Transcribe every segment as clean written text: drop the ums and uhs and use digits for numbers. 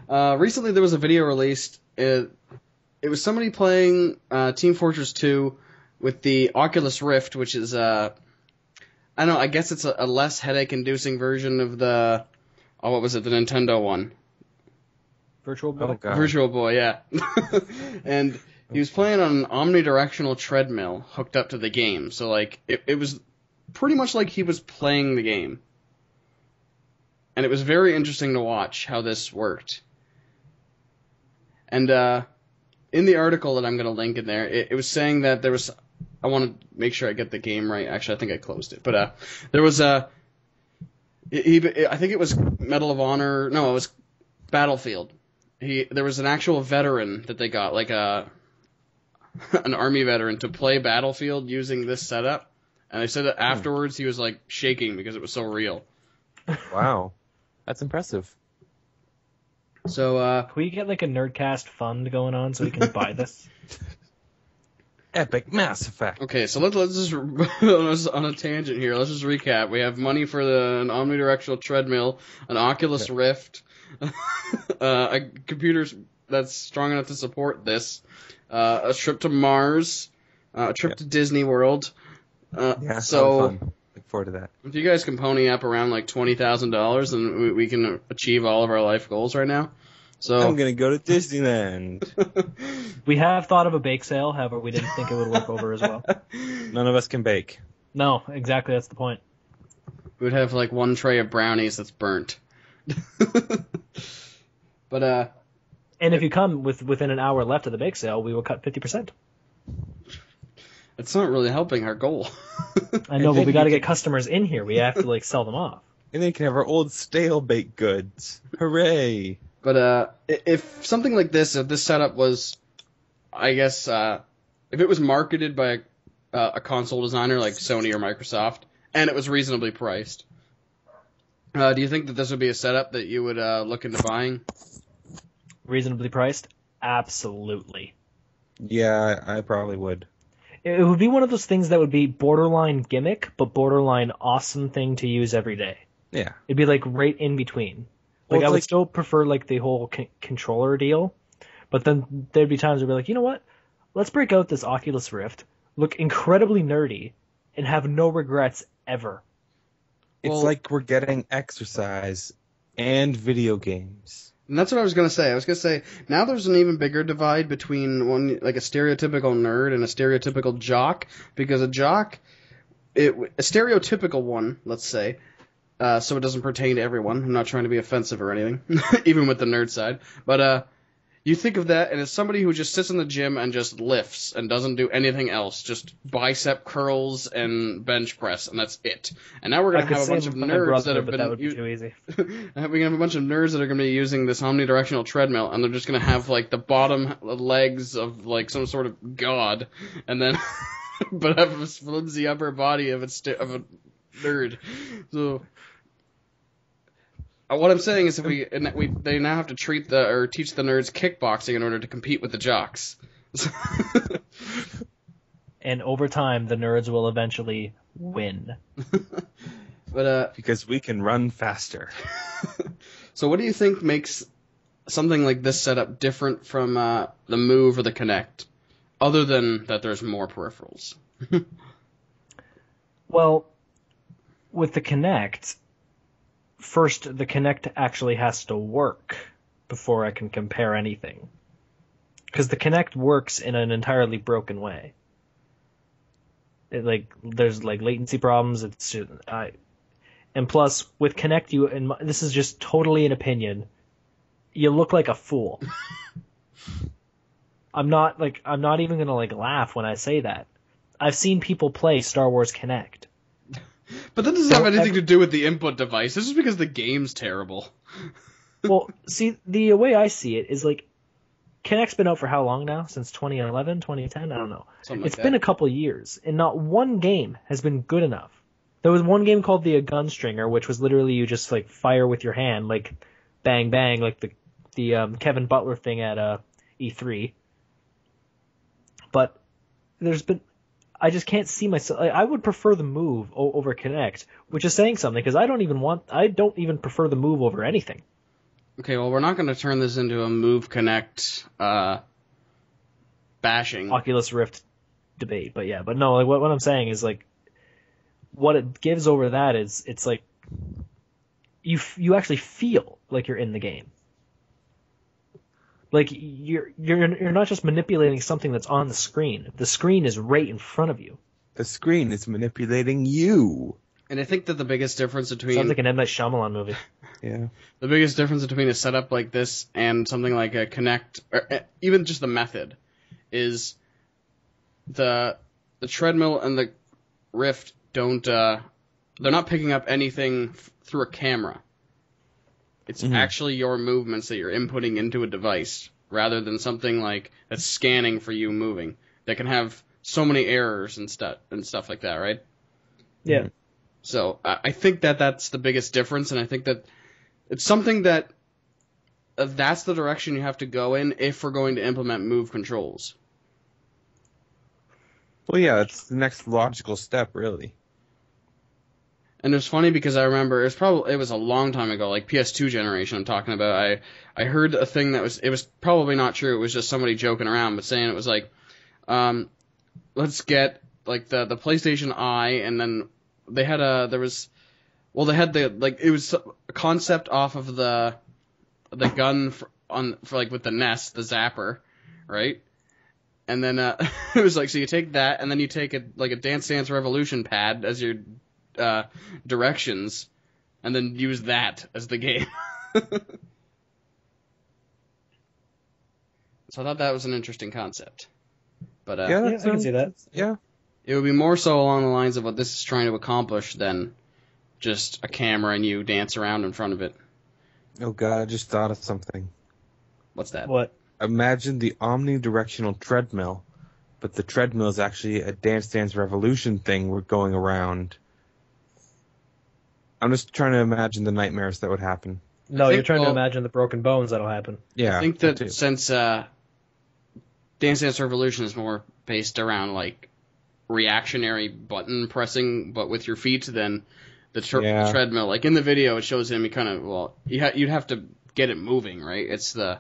Recently there was a video released. It was somebody playing Team Fortress 2 with the Oculus Rift, which is I don't know. I guess it's a less headache-inducing version of the what was it? The Nintendo one. Virtual Boy? Oh, God. Virtual Boy, yeah. And he was playing on an omnidirectional treadmill hooked up to the game. So, like, it was pretty much like he was playing the game. And it was very interesting to watch how this worked. And in the article that I'm going to link in there, it was saying that there was... I want to make sure I get the game right. Actually, I think I closed it. But there was I think it was Medal of Honor... No, it was Battlefield. There was an actual veteran that they got, like an army veteran, to play Battlefield using this setup. And they said that afterwards he was like shaking because it was so real. Wow, that's impressive. So Can we get like a Nerdcast fund going on so we can buy this? Epic Mass Effect. okay, so let's just on a tangent here. Let's just recap. We have money for an omnidirectional treadmill, an Oculus Rift, a computer that's strong enough to support this, a trip to Mars, a trip to Disney World. Yeah, so fun. Look forward to that. if you guys can pony up around like $20,000, then we can achieve all of our life goals right now. So I'm gonna go to Disneyland. We have thought of a bake sale, however, we didn't think it would work over as well. None of us can bake. No, exactly, that's the point. we would have like one tray of brownies that's burnt. But And if you come within an hour left of the bake sale, we will cut 50%. it's not really helping our goal. I know, but we got to get customers in here. We have to like sell them off. And then you can have our old stale baked goods. Hooray! But if something like this, if this setup was, I guess, if it was marketed by a console designer like Sony or Microsoft, and it was reasonably priced, do you think that this would be a setup that you would look into buying? Reasonably priced? Absolutely. Yeah, I probably would. It would be one of those things that would be borderline gimmick, but borderline awesome thing to use every day. Yeah. It'd be like right in between. Well, Like I would like- still prefer like the whole controller deal, but then there'd be times where we'd be like, you know what? Let's break out this Oculus Rift, look incredibly nerdy, and have no regrets ever. It's Well- like we're getting exercise and video games. And that's what I was going to say. I was going to say, now there's an even bigger divide between one, like a stereotypical nerd and a stereotypical jock, because a jock, a stereotypical one, let's say, so it doesn't pertain to everyone. I'm not trying to be offensive or anything, even with the nerd side. But you think of that, and it's somebody who just sits in the gym and just lifts and doesn't do anything else, just bicep curls and bench press, and that's it. And now we're going to have a bunch of nerds that have been... That would be too easy. We're going to have a bunch of nerds that are going to be using this omnidirectional treadmill, and they're just going to have, like, the bottom legs of, like, some sort of god, and then... but have a flimsy upper body of a nerd. So... what I'm saying is, if they now have to teach the nerds kickboxing in order to compete with the jocks. And over time, the nerds will eventually win. But Because we can run faster. so what do you think makes something like this setup different from the Move or the Kinect, other than that there's more peripherals? Well, with the Kinect, first the Kinect actually has to work before I can compare anything. Because the Kinect works in an entirely broken way. There's latency problems. And plus with Kinect, this is just totally an opinion, you look like a fool. I'm not even gonna laugh when I say that. I've seen people play Star Wars Kinect. But that doesn't have anything to do with the input device. This is because the game's terrible. Well, see, the way I see it is Kinect's been out for how long now? Since 2011, 2010? I don't know. It's been a couple years, and not one game has been good enough. There was one game called the Gunstringer, which was literally you just fire with your hand, bang bang, like the Kevin Butler thing at E3. But I just can't see myself. I would prefer the Move over Kinect, which is saying something because I don't even prefer the Move over anything. Okay, well, we're not going to turn this into a Move Connect bashing. Oculus Rift debate, but yeah. But no, like, what I'm saying is, like, what it gives over that is, it's like, you actually feel like you're in the game. Like, you're not just manipulating something that's on the screen. The screen is right in front of you. The screen is manipulating you. And I think that the biggest difference between... Sounds like an M. Night Shyamalan movie. Yeah. The biggest difference between a setup like this and something like a Kinect, or even just the method, is the treadmill and the Rift don't... they're not picking up anything through a camera. It's actually your movements that you're inputting into a device, rather than something like that's scanning for you moving. That can have so many errors and stuff like that, right? Yeah. So I think that that's the biggest difference, and I think that it's something that that's the direction you have to go in if we're going to implement Move controls. Well, yeah, it's the next logical step, really. And it was funny because I remember it was a long time ago, like PS2 generation I'm talking about. I heard a thing that was probably not true. It was just somebody joking around, but saying it was like, let's get like the PlayStation Eye, and then they had it was a concept off of the gun for like with the Nest, the Zapper, right? And then it was like, so you take that, and then you take a Dance Dance Revolution pad as your directions, and then use that as the game. So I thought that was an interesting concept. But yeah, I can see that. Yeah. It would be more so along the lines of what this is trying to accomplish than just a camera and you dance around in front of it. Oh god, I just thought of something. What's that? What? Imagine the omnidirectional treadmill, but the treadmill is actually a Dance Dance Revolution thing we're going around. I'm just trying to imagine the nightmares that would happen. No, you're trying to imagine the broken bones that'll happen. Yeah. I think that since Dance Dance Revolution is more based around like reactionary button pressing, but with your feet, then the treadmill, like in the video, it shows him. He kind of you'd have to get it moving, right? It's the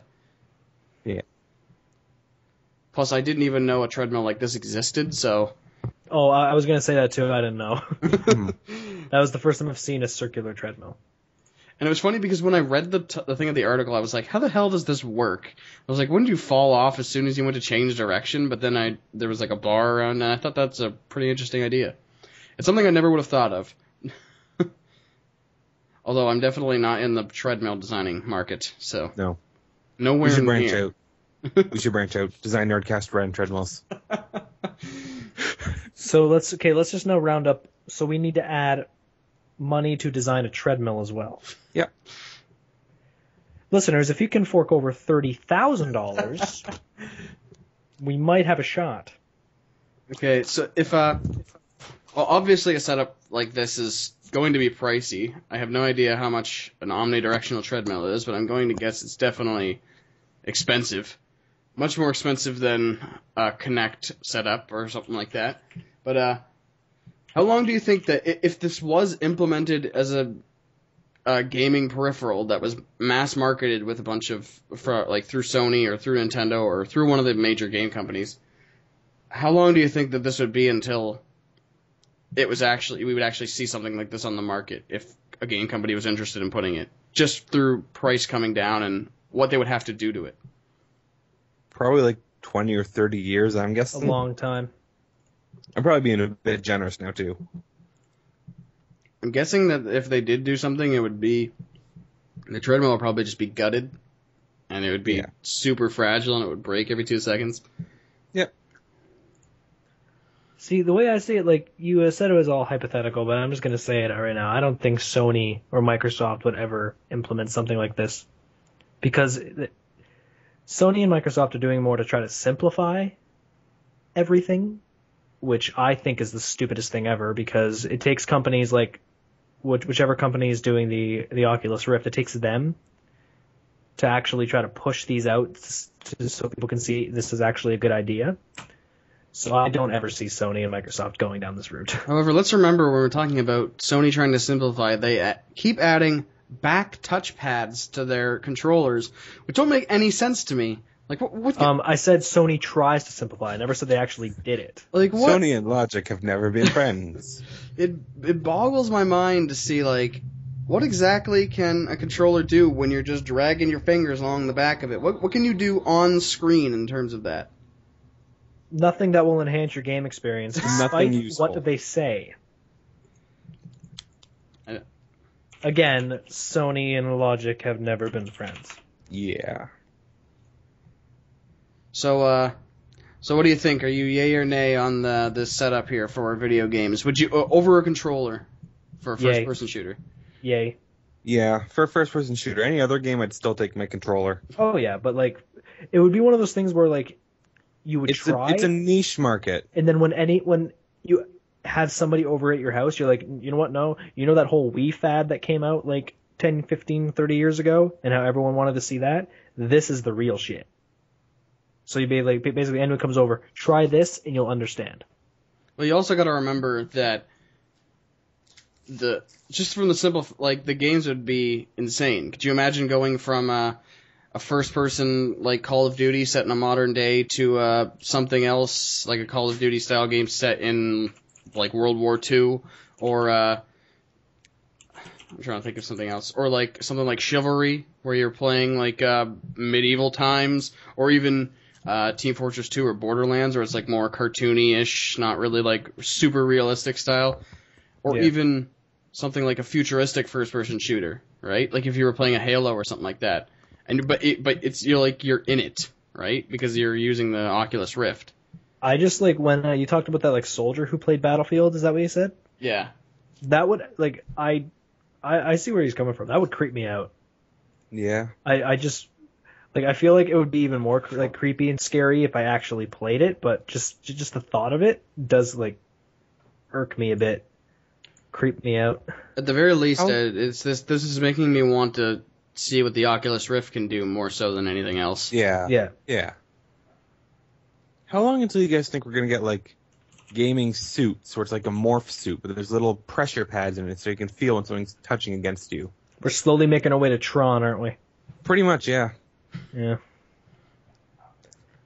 Plus, I didn't even know a treadmill like this existed, so. Oh, I was gonna say that too. I didn't know. That was the first time I've seen a circular treadmill. And it was funny because when I read the thing of the article, I was like, how the hell does this work? I was like, wouldn't you fall off as soon as you went to change direction? But then there was like a bar around, and I thought that's a pretty interesting idea. It's something I never would have thought of. Although I'm definitely not in the treadmill designing market, so. No. Nowhere we should near. branch out. We should branch out. Design NERDcast run treadmills. So let's just now round up. So we need to add money to design a treadmill as well. Yep. Listeners, if you can fork over $30,000, we might have a shot. Okay, so if obviously a setup like this is going to be pricey. I have no idea how much an omnidirectional treadmill is, but I'm going to guess it's definitely expensive. Much more expensive than a Kinect setup or something like that. But how long do you think that if this was implemented as a gaming peripheral that was mass marketed with a bunch of through Sony or through Nintendo or through one of the major game companies, how long do you think that this would be until we would actually see something like this on the market if a game company was interested in putting it, just through price coming down and what they would have to do to it? Probably like 20 or 30 years, I'm guessing. A long time. I'm probably being a bit generous now, too. I'm guessing that if they did do something, it would be... The treadmill would probably just be gutted, and it would be super fragile, and it would break every 2 seconds. Yep. See, the way I see it, like, you said it was all hypothetical, but I'm just going to say it right now. I don't think Sony or Microsoft would ever implement something like this. Because Sony and Microsoft are doing more to try to simplify everything, which I think is the stupidest thing ever, because it takes companies like whichever company is doing the Oculus Rift, it takes them to actually try to push these out so people can see this is actually a good idea. So I don't ever see Sony and Microsoft going down this route. However, let's remember when we're talking about Sony trying to simplify, they keep adding back touchpads to their controllers, which don't make any sense to me. Like what I said Sony tries to simplify. I never said they actually did it. Like what? Sony and Logic have never been friends. It boggles my mind to see, like, what exactly can a controller do when you're just dragging your fingers along the back of it? What can you do on screen in terms of that? Nothing that will enhance your game experience. Nothing useful. What do they say? I- Again, Sony and Logic have never been friends. Yeah. So what do you think? Are you yay or nay on this setup here for video games? Would you over a controller for a first-person shooter? Yay. Yeah, for a first-person shooter. Any other game, I'd still take my controller. Oh yeah, but like, it would be one of those things where like, you would try. It's a niche market. And then when you have somebody over at your house, you're like, you know what? No, you know that whole Wii fad that came out like 10, 15, 30 years ago, and how everyone wanted to see that. This is the real shit. So you basically anyone comes over, try this, and you'll understand. Well, you also got to remember that just from the simple, like, the games would be insane. Could you imagine going from a first-person, like, Call of Duty set in a modern day to something else, like a Call of Duty style game set in, like, World War II, or I'm trying to think of something else, or like something like Chivalry, where you're playing like medieval times, or even Team Fortress 2 or Borderlands, where it's like more cartoony-ish, not really like super realistic style, or even something like a futuristic first-person shooter, right? Like if you were playing a Halo or something like that, but you're in it, right? Because you're using the Oculus Rift. I just like when you talked about that like soldier who played Battlefield. Is that what you said? Yeah. That would like I see where he's coming from. That would creep me out. Yeah. I just like I feel like it would be even more like creepy and scary if I actually played it, but just the thought of it does like irk me a bit, creep me out. At the very least, this is making me want to see what the Oculus Rift can do more so than anything else. Yeah. How long until you guys think we're gonna get like gaming suits where it's like a morph suit, but there's little pressure pads in it so you can feel when something's touching against you? We're slowly making our way to Tron, aren't we? Pretty much, yeah. Yeah.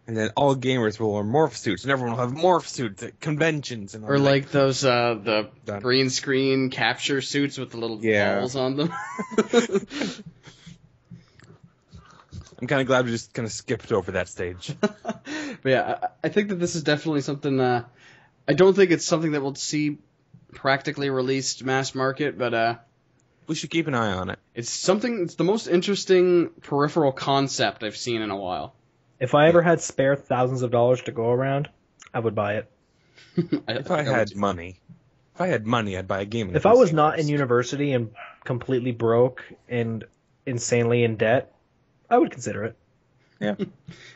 And then all gamers will wear morph suits, and everyone will have morph suits at conventions. And or like those the green screen capture suits with the little balls on them. I'm kind of glad we just kind of skipped over that stage. But yeah, I think that this is definitely something. I don't think it's something that we'll see practically released mass market, but we should keep an eye on it. It's the most interesting peripheral concept I've seen in a while. If I ever had spare thousands of dollars to go around, I would buy it. If I had money, I'd buy a game. If I was not in university and completely broke and insanely in debt, I would consider it. Yeah.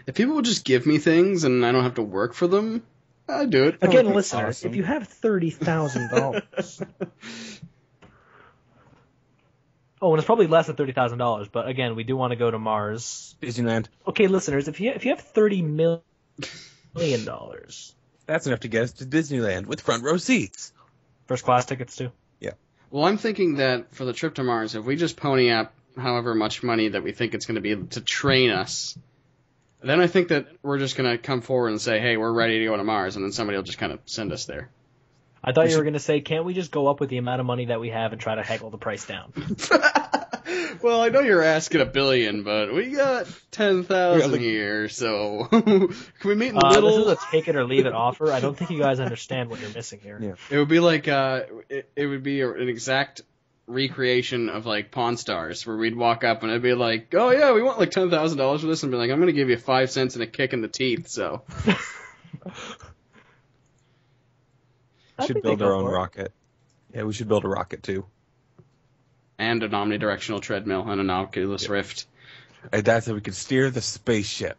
If people would just give me things and I don't have to work for them, I'd do it. Again, listeners, if you have $30,000... Oh, and it's probably less than $30,000, but again, we do want to go to Mars. Disneyland. Okay, listeners, if you have $30 million, that's enough to get us to Disneyland with front row seats. First class tickets too. Yeah. Well, I'm thinking that for the trip to Mars, if we just pony up however much money that we think it's going to be to train us, then I think that we're just going to come forward and say, hey, we're ready to go to Mars, and then somebody will just kind of send us there. I thought you were going to say, can't we just go up with the amount of money that we have and try to haggle the price down? Well, I know you're asking $1 billion, but we got 10,000 here, so can we meet in the middle? This is a take it or leave it offer. I don't think you guys understand what you're missing here. Yeah. It would be like it would be an exact recreation of like Pawn Stars, where we'd walk up and it'd be like, oh yeah, we want like $10,000 for this, and be like, I'm going to give you 5 cents and a kick in the teeth. So. We should build our own rocket. Yeah, we should build a rocket too. And an omni-directional treadmill and an Oculus Rift. And that's how we could steer the spaceship.